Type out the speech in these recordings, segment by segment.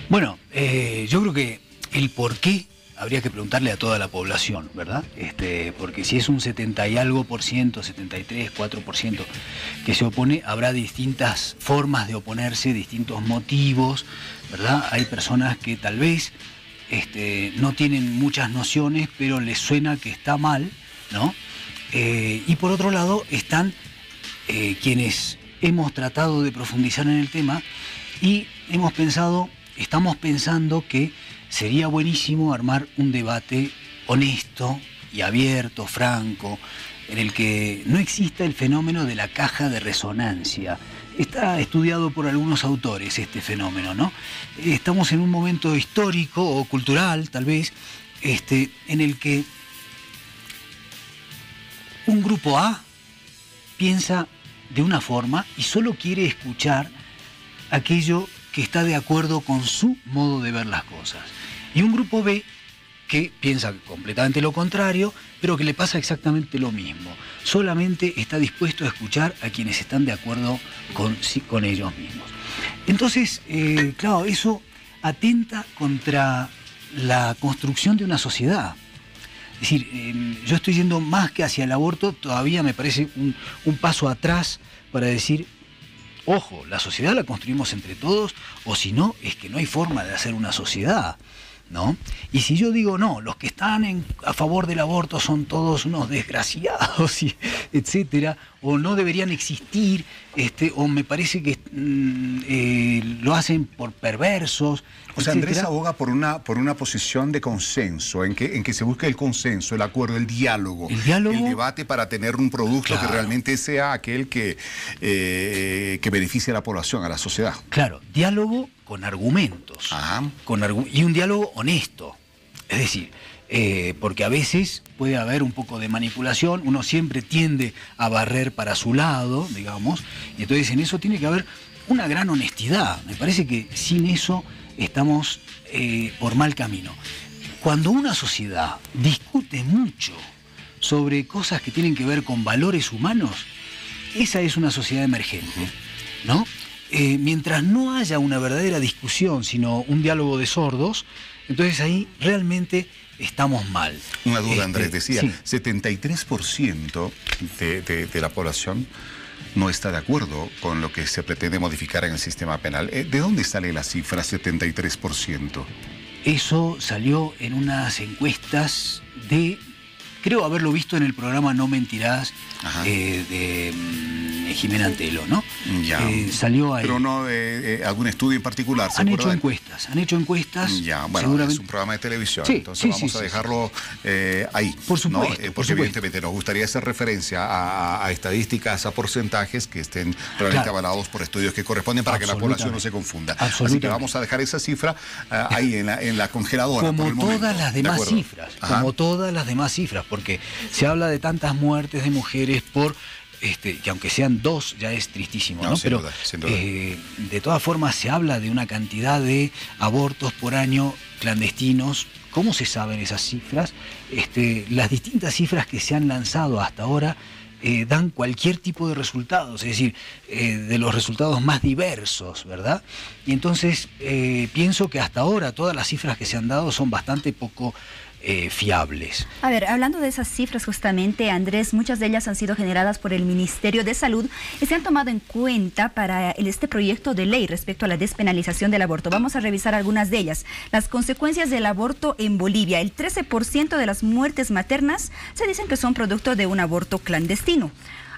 Bueno, yo creo que el por qué habría que preguntarle a toda la población, ¿verdad? Porque si es un 70 y algo por ciento, 73, 4% que se opone, habrá distintas formas de oponerse, distintos motivos, ¿verdad? Hay personas que tal vez no tienen muchas nociones, pero les suena que está mal, ¿no? Y por otro lado están quienes hemos tratado de profundizar en el tema y estamos pensando que sería buenísimo armar un debate honesto y abierto, franco, en el que no exista el fenómeno de la caja de resonancia. Está estudiado por algunos autores este fenómeno, ¿no? Estamos en un momento histórico o cultural, tal vez, en el que un grupo A piensa de una forma y solo quiere escuchar aquello que está de acuerdo con su modo de ver las cosas. Y un grupo B que piensa completamente lo contrario, pero que le pasa exactamente lo mismo. Solamente está dispuesto a escuchar a quienes están de acuerdo con ellos mismos. Entonces, claro, eso atenta contra la construcción de una sociedad. Es decir, yo estoy yendo más que hacia el aborto, todavía me parece un paso atrás para decir, ojo, la sociedad la construimos entre todos, o si no, es que no hay forma de hacer una sociedad, ¿no? Y si yo digo, no, los que están a favor del aborto son todos unos desgraciados, etcétera, o no deberían existir, o me parece que lo hacen por perversos. O sea, Andrés aboga por una posición de consenso, en que se busque el consenso, el acuerdo, el diálogo, el debate para tener un producto, claro, que realmente sea aquel que beneficie a la población, a la sociedad. Claro, diálogo con argumentos. Ajá. Y un diálogo honesto. Es decir, porque a veces puede haber un poco de manipulación, uno siempre tiende a barrer para su lado, digamos, y entonces en eso tiene que haber una gran honestidad. Me parece que sin eso estamos por mal camino. Cuando una sociedad discute mucho sobre cosas que tienen que ver con valores humanos, esa es una sociedad emergente, ¿no? Mientras no haya una verdadera discusión, sino un diálogo de sordos, entonces ahí realmente estamos mal. Una duda, Andrés, decía, sí. 73% de la población no está de acuerdo con lo que se pretende modificar en el sistema penal. ¿De dónde sale la cifra 73%? Eso salió en unas encuestas creo haberlo visto en el programa No Mentirás de Jimena Antelo, ¿no? Ya. Salió ahí. Pero no algún estudio en particular. Han hecho encuestas. Ya, bueno, seguramente. Es un programa de televisión, sí, entonces vamos a dejarlo ahí. Por supuesto. ¿no? Porque evidentemente nos gustaría hacer referencia a estadísticas, a porcentajes que estén realmente avalados por estudios que corresponden para que la población no se confunda. Así que vamos a dejar esa cifra ahí en la congeladora. Como todas las demás cifras. Como todas las demás cifras. Porque se habla de tantas muertes de mujeres que aunque sean 2 ya es tristísimo, ¿no? Sin Pero duda, sin duda. De todas formas se habla de una cantidad de abortos por año clandestinos. ¿Cómo se saben esas cifras? Las distintas cifras que se han lanzado hasta ahora dan cualquier tipo de resultados, es decir, de los resultados más diversos, ¿verdad? Y entonces pienso que hasta ahora todas las cifras que se han dado son bastante poco fiables. A ver, hablando de esas cifras justamente, Andrés, muchas de ellas han sido generadas por el Ministerio de Salud y se han tomado en cuenta para este proyecto de ley respecto a la despenalización del aborto. Vamos a revisar algunas de ellas. Las consecuencias del aborto en Bolivia. El 13% de las muertes maternas se dicen que son producto de un aborto clandestino.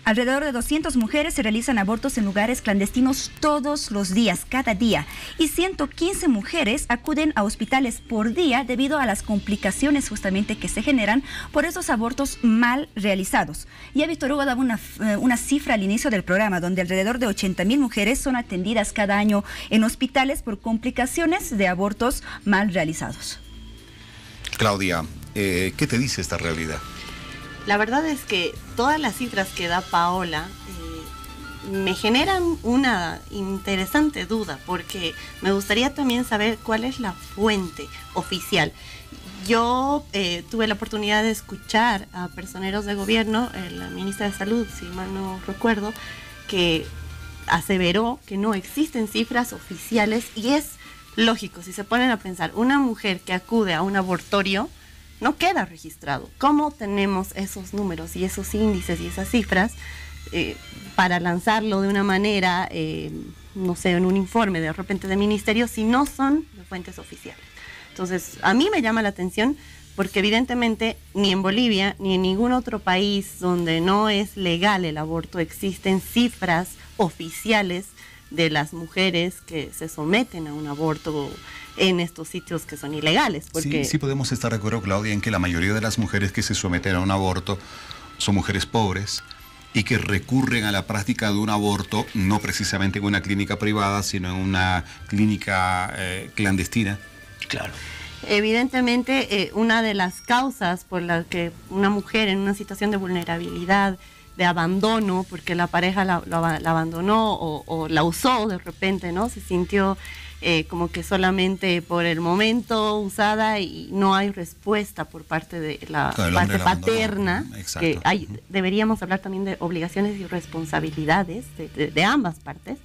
Alrededor de 200 mujeres se realizan abortos en lugares clandestinos todos los días, cada día. Y 115 mujeres acuden a hospitales por día debido a las complicaciones justamente que se generan por esos abortos mal realizados. Ya Víctor Hugo daba una cifra al inicio del programa, donde alrededor de 80.000 mujeres son atendidas cada año en hospitales por complicaciones de abortos mal realizados. Claudia, ¿qué te dice esta realidad? La verdad es que todas las cifras que da Paola me generan una interesante duda, porque me gustaría también saber cuál es la fuente oficial. Yo tuve la oportunidad de escuchar a personeros de gobierno, la ministra de Salud, si mal no recuerdo, que aseveró que no existen cifras oficiales y es lógico, si se ponen a pensar, una mujer que acude a un abortorio no queda registrado. ¿Cómo tenemos esos números y esos índices y esas cifras para lanzarlo de una manera, no sé, en un informe de repente de ministerio, si no son de fuentes oficiales? Entonces, a mí me llama la atención porque evidentemente ni en Bolivia ni en ningún otro país donde no es legal el aborto existen cifras oficiales de las mujeres que se someten a un aborto en estos sitios que son ilegales. Porque... Sí podemos estar de acuerdo, Claudia, en que la mayoría de las mujeres que se someten a un aborto son mujeres pobres y que recurren a la práctica de un aborto no precisamente en una clínica privada, sino en una clínica clandestina. Claro. Evidentemente, una de las causas por las que una mujer en una situación de vulnerabilidad, de abandono, porque la pareja la abandonó o la usó de repente, ¿no? Se sintió como que solamente por el momento usada y no hay respuesta por parte de la parte paterna. Que deberíamos hablar también de obligaciones y responsabilidades de ambas partes.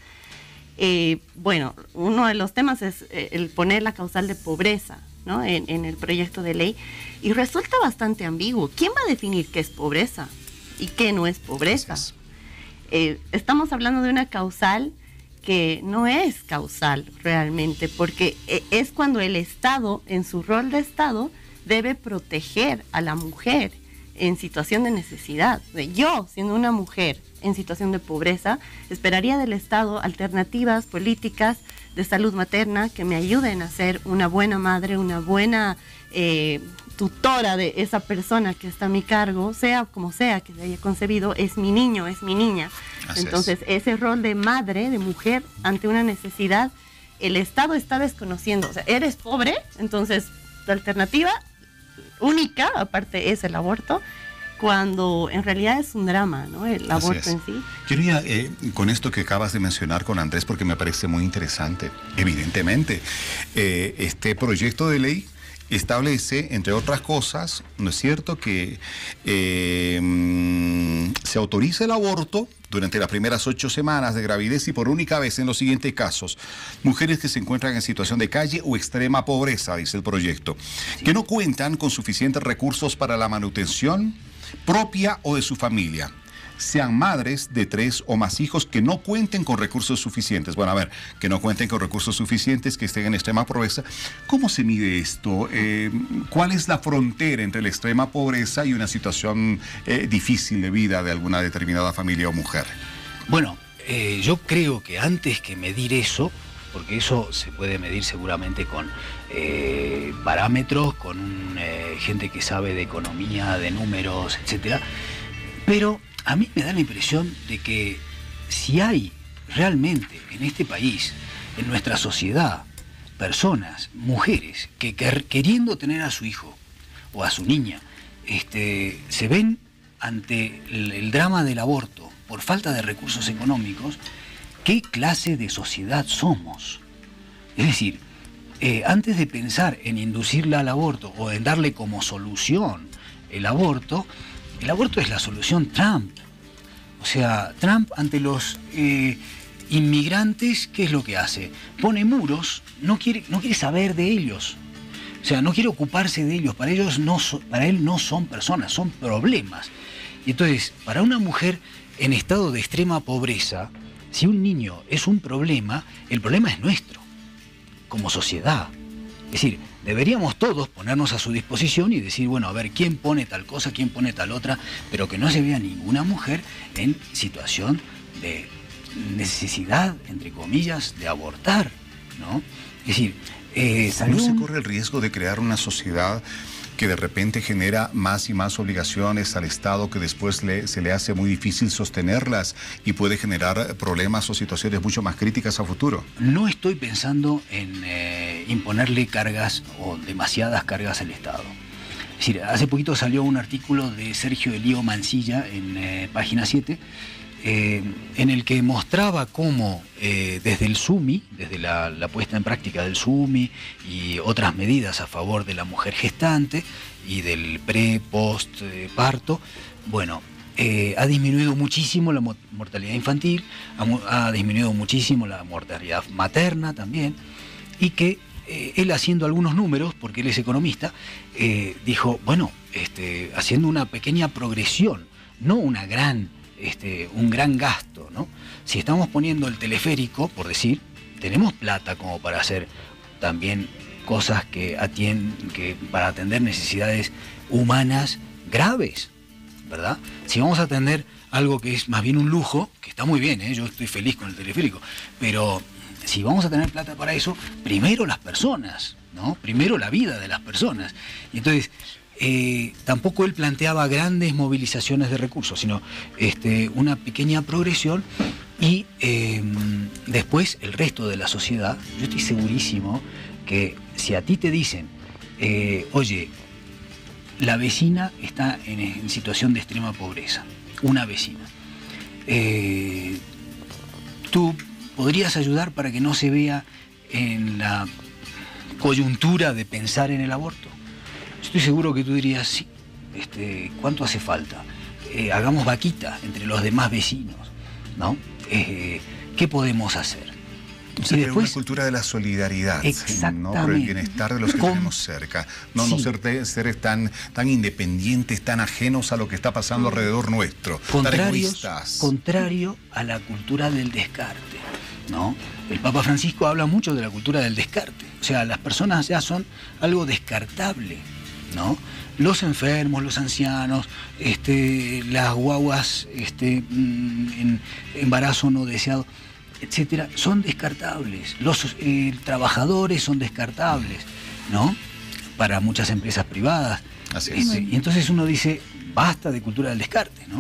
Bueno, uno de los temas es el poner la causal de pobreza, ¿no? en el proyecto de ley, y resulta bastante ambiguo. ¿Quién va a definir qué es pobreza y qué no es pobreza? Estamos hablando de una causal que no es causal realmente, porque es cuando el Estado, en su rol de Estado, debe proteger a la mujer en situación de necesidad. Yo, siendo una mujer en situación de pobreza, esperaría del Estado alternativas políticas de salud materna que me ayuden a ser una buena madre, una buena tutora de esa persona que está a mi cargo, sea como sea que se haya concebido, es mi niño, es mi niña. Entonces, ese rol de madre, de mujer, ante una necesidad, el Estado está desconociendo. O sea, eres pobre, entonces tu alternativa única, aparte, es el aborto, cuando en realidad es un drama, ¿no? El aborto en sí. Quería, con esto que acabas de mencionar con Andrés, porque me parece muy interesante, evidentemente, este proyecto de ley establece, entre otras cosas, ¿no es cierto?, que se autoriza el aborto durante las primeras 8 semanas de gravidez y por única vez en los siguientes casos: mujeres que se encuentran en situación de calle o extrema pobreza, dice el proyecto, que no cuentan con suficientes recursos para la manutención propia o de su familia, sean madres de 3 o más hijos que no cuenten con recursos suficientes. Bueno, a ver, que no cuenten con recursos suficientes, que estén en extrema pobreza. ¿Cómo se mide esto? ¿Cuál es la frontera entre la extrema pobreza y una situación difícil de vida de alguna determinada familia o mujer? Bueno, yo creo que antes que medir eso, porque eso se puede medir seguramente con parámetros, con gente que sabe de economía, de números, etcétera, pero a mí me da la impresión de que si hay realmente en este país, en nuestra sociedad, personas, mujeres, que queriendo tener a su hijo o a su niña, se ven ante el drama del aborto por falta de recursos económicos, ¿qué clase de sociedad somos? Es decir, antes de pensar en inducirla al aborto o en darle como solución el aborto es la solución Trump. O sea, Trump ante los inmigrantes, ¿qué es lo que hace? Pone muros, no quiere saber de ellos. O sea, no quiere ocuparse de ellos. Para él no son personas, son problemas. Y entonces, para una mujer en estado de extrema pobreza, si un niño es un problema, el problema es nuestro, como sociedad. Es decir, deberíamos todos ponernos a su disposición y decir, bueno, a ver, ¿quién pone tal cosa, quién pone tal otra? Pero que no se vea ninguna mujer en situación de necesidad, entre comillas, de abortar, ¿no? Es decir, ¿no se corre el riesgo de crear una sociedad que de repente genera más y más obligaciones al Estado que después se le hace muy difícil sostenerlas y puede generar problemas o situaciones mucho más críticas a futuro? No estoy pensando en imponerle cargas o demasiadas cargas al Estado. Es decir, hace poquito salió un artículo de Sergio Elío Mancilla en Página 7, en el que mostraba cómo desde el SUMI, desde la puesta en práctica del SUMI y otras medidas a favor de la mujer gestante y del pre-post parto, bueno, ha disminuido muchísimo la mortalidad infantil, ha disminuido muchísimo la mortalidad materna también, y que él, haciendo algunos números, porque él es economista, dijo, bueno, haciendo una pequeña progresión, no una gran, un gran gasto, ¿no? Si estamos poniendo el teleférico, por decir, tenemos plata como para hacer también cosas que para atender necesidades humanas graves, ¿verdad? Si vamos a atender algo que es más bien un lujo, que está muy bien, yo estoy feliz con el teleférico, pero si vamos a tener plata para eso, primero las personas, ¿no? Primero la vida de las personas. Y entonces, tampoco él planteaba grandes movilizaciones de recursos, sino una pequeña progresión y después el resto de la sociedad. Yo estoy segurísimo que si a ti te dicen, oye, la vecina está en situación de extrema pobreza, una vecina, tú podrías ayudar para que no se vea en la coyuntura de pensar en el aborto. Estoy seguro que tú dirías, sí, ¿cuánto hace falta? Hagamos vaquita entre los demás vecinos, ¿no? ¿Qué podemos hacer? Y después, una cultura de la solidaridad, ¿no? Por el bienestar de los que tenemos cerca. No ser seres tan independientes, tan ajenos a lo que está pasando alrededor nuestro, tan egoístas. Contrario a la cultura del descarte, ¿no? El Papa Francisco habla mucho de la cultura del descarte. O sea, las personas ya son algo descartable, ¿no? Los enfermos, los ancianos, las guaguas en embarazo no deseado, etcétera, son descartables. Los trabajadores son descartables, ¿no? Para muchas empresas privadas. Así es. Y entonces uno dice, basta de cultura del descarte, ¿no?